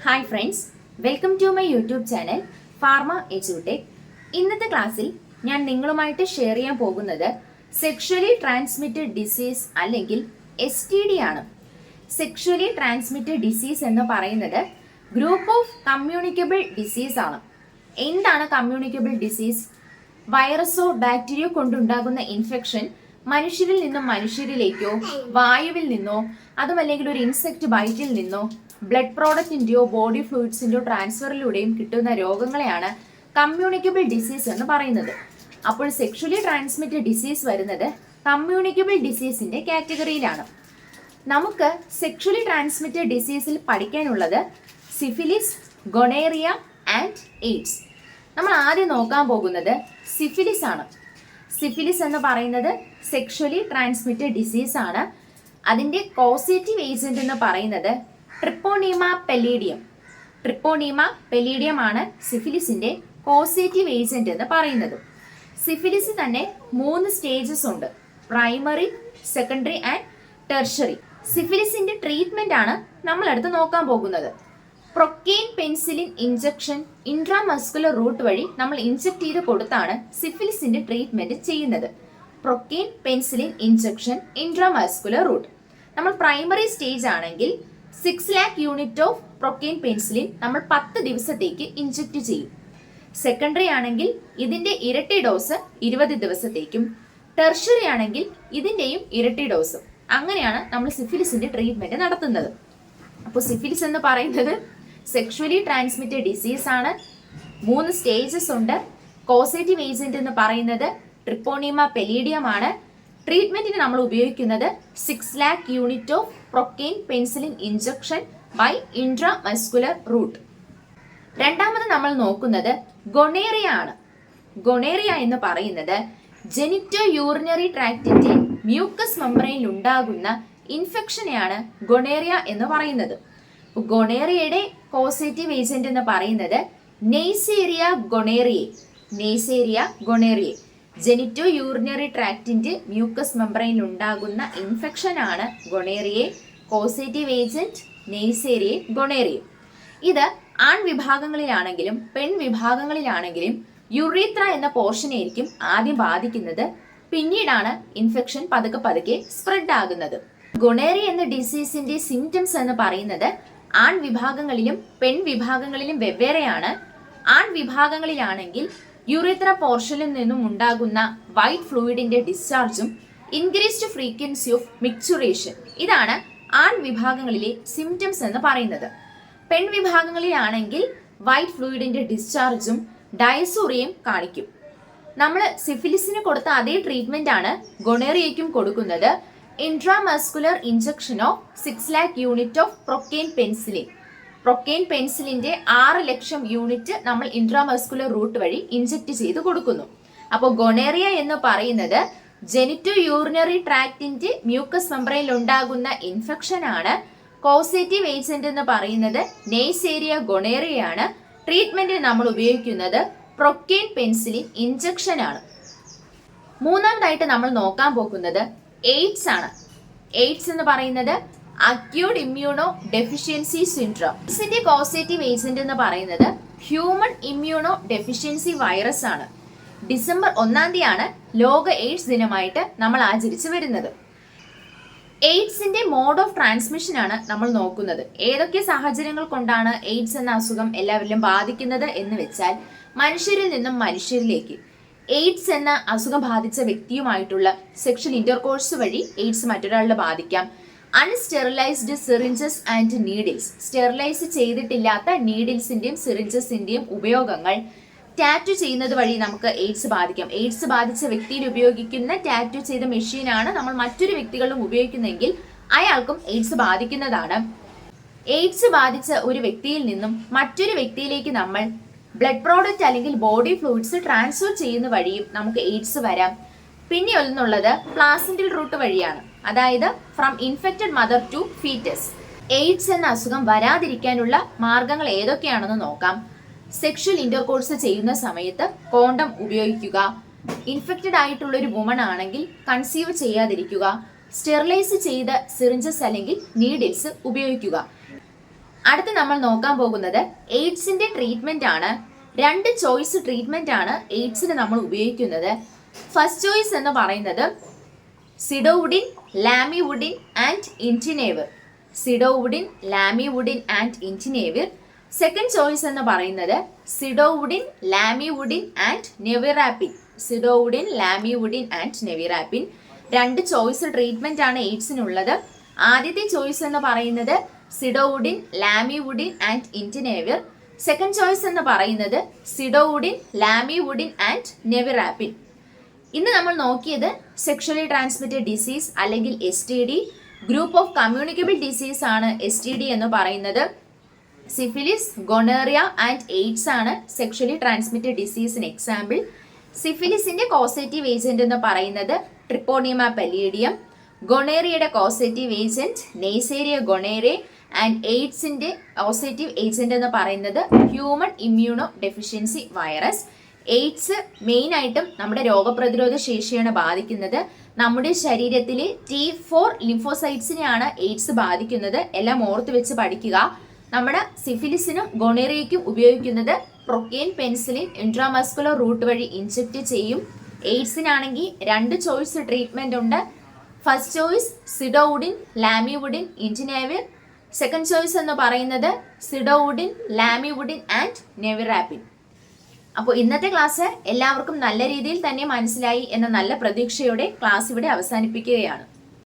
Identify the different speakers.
Speaker 1: Hi friends, welcome to my YouTube channel Pharma എജ്യൂടെക്. ഇന്നത്തെ ക്ലാസ്സിൽ ഞാൻ നിങ്ങളുമായിട്ട് ഷെയർ ചെയ്യാൻ പോകുന്നത് സെക്ഷുവലി ട്രാൻസ്മിറ്റഡ് ഡിസീസ് അല്ലെങ്കിൽ STD ആണ്. സെക്ഷുവലി ട്രാൻസ്മിറ്റഡ് ഡിസീസ് എന്ന് പറയുന്നത് ഗ്രൂപ്പ് ഓഫ് കമ്മ്യൂണിക്കബിൾ ഡിസീസ് ആണ്. എന്താണ് കമ്മ്യൂണിക്കബിൾ ഡിസീസ്? വൈറസോ ബാക്ടീരിയോ കൊണ്ടുണ്ടാകുന്ന ഇൻഫെക്ഷൻ മനുഷ്യരിൽ നിന്നും മനുഷ്യരിലേക്കോ, വായുവിൽ നിന്നോ, അതുമല്ലെങ്കിൽ ഒരു ഇൻസെക്ട് ബൈറ്റിൽ നിന്നോ, ബ്ലഡ് പ്രോഡക്റ്റിന്റെയോ ബോഡി ഫ്ലൂയിഡ്സിന്റെയോ ട്രാൻസ്ഫറിലൂടെയും കിട്ടുന്ന രോഗങ്ങളെയാണ് കമ്മ്യൂണിക്കബിൾ ഡിസീസ് എന്ന് പറയുന്നത്. അപ്പോൾ സെക്ഷുവലി ട്രാൻസ്മിറ്റഡ് ഡിസീസ് വരുന്നത് കമ്മ്യൂണിക്കബിൾ ഡിസീസിന്റെ കാറ്റഗറിയിലാണ്. നമുക്ക് സെക്ഷുവലി ട്രാൻസ്മിറ്റഡ് ഡിസീസിൽ പഠിക്കാനുള്ളത് സിഫിലിസ്, ഗൊണേറിയ ആൻഡ് എയ്ഡ്സ്. നമ്മൾ ആദ്യം നോക്കാൻ പോകുന്നത് സിഫിലിസ് ആണ്. സിഫിലിസ് എന്ന് പറയുന്നത് സെക്ഷുവലി ട്രാൻസ്മിറ്റഡ് ഡിസീസ് ആണ്. അതിൻ്റെ കോസേറ്റീവ് ഏജന്റ് എന്ന് പറയുന്നത് ട്രിപ്പോണീമ പെല്ലീഡിയം. ട്രിപ്പോണീമ പെല്ലീഡിയം ആണ് സിഫിലിസിന്റെ കോസേറ്റീവ് ഏജന്റ് എന്ന് പറയുന്നത്. സിഫിലിസ് തന്നെ 3 സ്റ്റേജസ് ഉണ്ട്: പ്രൈമറി, സെക്കൻഡറി ആൻഡ് ടെർഷറി. സിഫിലിസിന്റെ ട്രീറ്റ്മെന്റ് ആണ് നമ്മളടുത്ത് നോക്കാൻ പോകുന്നത്. Procaine penicillin injection intramuscular route വഴി നമ്മൾ ഇഞ്ചക്ട് ചെയ്ത് കൊടുത്താണ് സിഫിലിസിന്റെ ട്രീറ്റ്മെന്റ് ചെയ്യുന്നത്. Procaine penicillin injection intramuscular route. നമ്മൾ പ്രൈമറി സ്റ്റേജ് ആണെങ്കിൽ 6 lakh unit of procaine penicillin നമ്മൾ 10 ദിവസത്തേക്ക് ഇഞ്ചക്ട് ചെയ്യും. സെക്കൻഡറി ആണെങ്കിൽ ഇതിന്റെ ഇരട്ടി ഡോസ് 20 ദിവസത്തേക്കും, ടെർഷറി ആണെങ്കിൽ ഇതിന്റെയും ഇരട്ടി ഡോസും. അങ്ങനെയാണ് നമ്മൾ സിഫിലിസിന്റെ ട്രീറ്റ്മെന്റ് നടത്തുന്നത്. അപ്പോൾ സിഫിലിസ് എന്ന് പറയുന്നത് സെക്ഷുവലി ട്രാൻസ്മിറ്റഡ് ഡിസീസ് ആണ്. 3 സ്റ്റേജസ് ഉണ്ട്. കോസേറ്റീവ് ഏജന്റ് എന്ന് പറയുന്നത് ട്രിപ്പോണീമ പെല്ലീഡിയം ആണ്. ട്രീറ്റ്മെന്റിന് നമ്മൾ ഉപയോഗിക്കുന്നത് 6 lakh unit of procaine penicillin injection by intramuscular route. രണ്ടാമത് നമ്മൾ നോക്കുന്നത് ഗൊണേറിയ ആണ്. ഗൊണേറിയ എന്ന് പറയുന്നത് ജെനിറ്റോ യൂറിനറി ട്രാക്റ്റിന്റെ മ്യൂക്കസ് മെംബ്രെയിനിൽ ഉണ്ടാകുന്ന ഇൻഫെക്ഷനെയാണ് ഗൊണേറിയ എന്ന് പറയുന്നത്. ഗൊണേറിയയുടെ കോസേറ്റീവ് ഏജന്റ് എന്ന് പറയുന്നത് Neisseria gonorrhoeae. Neisseria gonorrhoeae genito urinary ട്രാക്റ്റിന്റെ മ്യൂക്കസ് മെംബ്രെയിനിൽ ഉണ്ടാകുന്ന ഇൻഫെക്ഷൻ ആണ് gonorrhoea. Causative agent Neisseria gonorrhoea. ഇത് ആൺവിഭാഗങ്ങളിലാണെങ്കിലും പെൺവിഭാഗങ്ങളിലാണെങ്കിലും യുറീത്ര എന്ന പോർഷനായിരിക്കും ആദ്യം ബാധിക്കുന്നത്. പിന്നീടാണ് ഇൻഫെക്ഷൻ പതുക്കെ സ്പ്രെഡ് ആകുന്നത്. ഗൊണേറിയ എന്ന ഡിസീസിന്റെ സിംറ്റംസ് എന്ന് പറയുന്നത് ആൺവിഭാഗങ്ങളിലും പെൺവിഭാഗങ്ങളിലും വെവ്വേറെയാണ്. ആൺവിഭാഗങ്ങളിലാണെങ്കിൽ യുറീത്ര പോർഷനിൽ നിന്നും ഉണ്ടാകുന്ന വൈറ്റ് ഫ്ലൂയിഡിന്റെ ഡിസ്ചാർജും ഇൻക്രീസ്ഡ് ഫ്രീക്വൻസി ഓഫ് മിക്ചുറേഷൻ, ഇതാണ് ആൺവിഭാഗങ്ങളിലെ സിംറ്റംസ് എന്ന് പറയുന്നത്. പെൺവിഭാഗങ്ങളിലാണെങ്കിൽ വൈറ്റ് ഫ്ലൂയിഡിന്റെ ഡിസ്ചാർജും ഡയസൂറിയയും കാണിക്കും. നമ്മൾ സിഫിലിസിന് കൊടുത്ത അതേ ട്രീറ്റ്മെന്റ് ആണ് ഗൊണേറിയയ്ക്കും കൊടുക്കുന്നത്. Intramuscular injection of 6 lakh unit of procaine penicillin. Procaine പെൻസിലിന്റെ 6 ലക്ഷം യൂണിറ്റ് നമ്മൾ ഇൻട്രാമസ്കുലർ റൂട്ട് വഴി ഇഞ്ചക്ട് ചെയ്ത് കൊടുക്കുന്നു. അപ്പോൾ ഗൊണേറിയ എന്ന് പറയുന്നത് ജെനിറ്റോ യൂറിനറി ട്രാക്റ്റിന്റെ മ്യൂക്കസ് മെംബ്രെയിനിൽ ഉണ്ടാകുന്ന ഇൻഫെക്ഷൻ ആണ്. കോസേറ്റീവ് ഏജന്റ് എന്ന് പറയുന്നത് നെയ്സേരിയ ഗൊണേറിയ ആണ്. ട്രീറ്റ്മെന്റിൽ നമ്മൾ ഉപയോഗിക്കുന്നത് പ്രൊക്കെയിൻ പെൻസിലിൻ ഇഞ്ചക്ഷൻ ആണ്. മൂന്നാമതായിട്ട് നമ്മൾ നോക്കാൻ പോകുന്നത് എയ്ഡ്സ് ആണ്. എയ്ഡ്സ് എന്ന് പറയുന്നത് അക്യൂട്ട് ഇമ്മ്യൂണോ ഡെഫിഷ്യൻസി സിൻഡ്രോം. ഇതിന്റെ കോസേറ്റീവ് ഏജന്റ് എന്ന് പറയുന്നത് ഹ്യൂമൻ ഇമ്മ്യൂണോ ഡെഫിഷ്യൻസി വൈറസ് ആണ്. ഡിസംബർ 1-ാം തീയതിയാണ് ലോക എയ്ഡ്സ് ദിനമായിട്ട് നമ്മൾ ആചരിച്ചു വരുന്നത്. എയ്ഡ്സിന്റെ മോഡ് ഓഫ് ട്രാൻസ്മിഷൻ ആണ് നമ്മൾ നോക്കുന്നത്. ഏതൊക്കെ സാഹചര്യങ്ങൾ കൊണ്ടാണ് എയ്ഡ്സ് എന്ന അസുഖം എല്ലാവരിലും ബാധിക്കുന്നത് എന്ന് വെച്ചാൽ, മനുഷ്യരിൽ നിന്നും മനുഷ്യരിലേക്ക് എയ്ഡ്സ് എന്ന അസുഖം ബാധിച്ച വ്യക്തിയുമായിട്ടുള്ള സെക്ഷൽ ഇന്റർകോഴ്സ് വഴി എയ്ഡ്സ് മറ്റൊരാളുടെ ബാധിക്കാം. Unsterilised syringes and needles, sterilise ചെയ്തിട്ടില്ലാത്ത നീഡിൽസിന്റെയും സിറിഞ്ചസിന്റെയും ഉപയോഗങ്ങൾ, ടാറ്റു ചെയ്യുന്നത് വഴി നമുക്ക് എയ്ഡ്സ് ബാധിക്കാം. എയ്ഡ്സ് ബാധിച്ച വ്യക്തിയിൽ ഉപയോഗിക്കുന്ന ടാറ്റു ചെയ്ത മെഷീനാണ് നമ്മൾ മറ്റൊരു വ്യക്തികളിലും ഉപയോഗിക്കുന്നതെങ്കിൽ അയാൾക്കും എയ്ഡ്സ് ബാധിക്കുന്നതാണ്. എയ്ഡ്സ് ബാധിച്ച ഒരു വ്യക്തിയിൽ നിന്നും മറ്റൊരു വ്യക്തിയിലേക്ക് നമ്മൾ ബ്ലഡ് പ്രോഡക്റ്റ് അല്ലെങ്കിൽ ബോഡി ഫ്ലൂയിഡ്സ് ട്രാൻസ്ഫർ ചെയ്യുന്ന വഴിയും നമുക്ക് എയ്ഡ്സ് വരാം. പിന്നെ ഒന്നുള്ളത് പ്ലാസന്റൽ റൂട്ട് വഴിയാണ്, അതായത് from infected mother to foetus. AIDS എന്ന അസുഖം വരാതിരിക്കാനുള്ള മാർഗങ്ങൾ ഏതൊക്കെയാണെന്ന് നോക്കാം. സെക്ഷൽ ഇന്റർകോഴ്സ് ചെയ്യുന്ന സമയത്ത് കോണ്ടം ഉപയോഗിക്കുക. ഇൻഫെക്റ്റഡ് ആയിട്ടുള്ള ഒരു വുമൺ ആണെങ്കിൽ കൺസീവ് ചെയ്യാതിരിക്കുക. സ്റ്റെറിലൈസ് ചെയ്ത സിറിഞ്ചസ് അല്ലെങ്കിൽ നീഡിൽസ് ഉപയോഗിക്കുക. അടുത്ത് നമ്മൾ നോക്കാൻ പോകുന്നത് എയ്ഡ്സിന്റെ ട്രീറ്റ്മെന്റ് ആണ്. 2 ചോയ്സ് ട്രീറ്റ്മെന്റ് ആണ് എയ്ഡ്സിന് നമ്മൾ ഉപയോഗിക്കുന്നത്. ഫസ്റ്റ് ചോയ്സ് എന്ന് പറയുന്നത് സിഡോവുഡിൻ, ലാമിവുഡിൻ ആൻഡ് ഇൻറ്റിനേവിർ. സിഡോവുഡിൻ, ലാമിവുഡിൻ ആൻഡ് ഇൻറ്റിനേവിർ. സെക്കൻഡ് ചോയ്സ് എന്ന് പറയുന്നത് സിഡോവുഡിൻ, ലാമിവുഡിൻ ആൻഡ് നെവിറാപ്പിൻ. സിഡോവുഡിൻ, ലാമിവുഡിൻ ആൻഡ് നെവിറാപ്പിൻ. 2 ചോയ്സ് ട്രീറ്റ്മെന്റ് ആണ് എയ്ഡ്സിനുള്ളത്. ആദ്യത്തെ ചോയ്സ് എന്ന് പറയുന്നത് സിഡോവുഡിൻ, ലാമിവുഡിൻ ആൻഡ് ഇൻറ്റിനേവിർ. സെക്കൻഡ് ചോയ്സ് എന്ന് പറയുന്നത് സിഡോവുഡിൻ, ലാമിവുഡിൻ ആൻഡ് നെവിറാപ്പിൻ. ഇന്ന് നമ്മൾ നോക്കിയത് സെക്ഷലി ട്രാൻസ്മിറ്റഡ് ഡിസീസ് അല്ലെങ്കിൽ STD, group of communicable disease ആണ് STD എന്ന് പറയുന്നത്. സിഫിലിസ്, ഗൊണേറിയ ആൻഡ് എയ്ഡ്സ് ആണ് sexually transmitted ഡിസീസിന് example. സിഫിലിസിന്റെ causative agent എന്ന് പറയുന്നത് ട്രിപ്പോണിയമ പല്ലീഡിയം. ഗൊണേറിയയുടെ causative agent Neisseria gonorrhoeae and എയ്ഡ്സിന്റെ കോസേറ്റീവ് ഏജന്റ് എന്ന് പറയുന്നത് human immunodeficiency virus. AIDS main ആയിട്ടും നമ്മുടെ രോഗപ്രതിരോധ ശേഷിയാണ് ബാധിക്കുന്നത്. നമ്മുടെ ശരീരത്തിലെ T4 ലിംഫോസൈറ്റ്സിനെയാണ് എയ്ഡ്സ് ബാധിക്കുന്നത്. എല്ലാം ഓർത്ത് വെച്ച് പഠിക്കുക. നമ്മുടെ സിഫിലിസിനും ഗൊണേറിയയ്ക്കും ഉപയോഗിക്കുന്നത് പ്രൊക്കെയിൻ, പെൻസിലിൻ ഇൻട്രാമസ്കുലർ റൂട്ട് വഴി ഇൻജെക്ട് ചെയ്യും. എയ്ഡ്സിനാണെങ്കിൽ 2 ചോയ്സ് ട്രീറ്റ്മെന്റ് ഉണ്ട്. First choice zidovudine, lamivudine, indinavir. Second choice എന്ന് പറയുന്നത് സിഡോവുഡിൻ, ലാമിവുഡിൻ ആൻഡ് നെവിറാപ്പിൻ. അപ്പോൾ ഇന്നത്തെ ക്ലാസ് എല്ലാവർക്കും നല്ല രീതിയിൽ തന്നെ മനസ്സിലായി എന്ന നല്ല പ്രതീക്ഷയോടെ ക്ലാസ് ഇവിടെ അവസാനിപ്പിക്കുകയാണ്.